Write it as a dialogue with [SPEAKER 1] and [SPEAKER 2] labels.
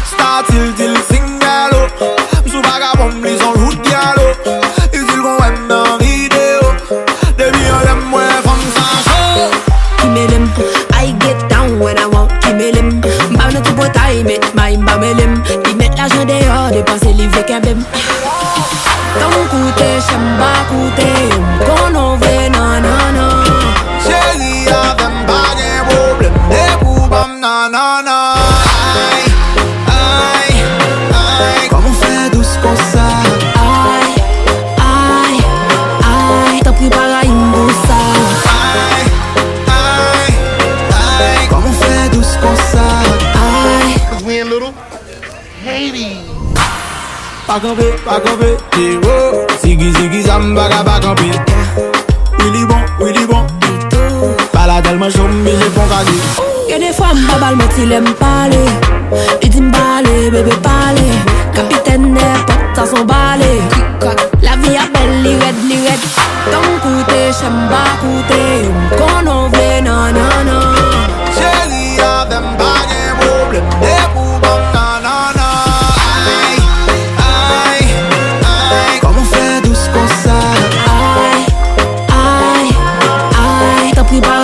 [SPEAKER 1] Start till single. Sous vagabond, ils ont le hood galop. Ils disent qu'on aime dans vidéo. Depuis on aime moins comme ça chaud.
[SPEAKER 2] Give me them, I get down when I want. Give me them, m'pas notre beau time, my m'bam Ils mettent l'argent dehors, dépenser livre qu'un bim. Ton côté, j'aime pas côté. Qu'on en veut, non, non, non.
[SPEAKER 1] Chérie, y'avait pas de problème. Des poubam, non, non, non. Aïe, aïe, aïe. Comment faire douce comme ça?
[SPEAKER 2] Aïe, aïe, aïe. T'as pris pareil, m'boussa.
[SPEAKER 1] Aïe, aïe, aïe. Comment faire douce comme ça?
[SPEAKER 2] Aïe.
[SPEAKER 3] Cause we in little Haiti.
[SPEAKER 1] Pas campé, zéro. Ziggy, zamba, pas campé. Willy bon. Pas là tellement chaud, mais j'ai bon cadeau.
[SPEAKER 2] Y'a des fois m'babal mais il aime parler. Il dit m'baller, bébé parler. Capitaine n'importe ça son balai. La vie a belle, l'irède. Ton côté, j'aime pas côté. Qu'on en veut, non, non, non.
[SPEAKER 1] Chérie, y'avait pas de problème. Des poubam, non, non, non. Aïe, aïe, aïe. Comment faire douce comme ça?
[SPEAKER 2] Aïe, aïe, aïe. T'as pris par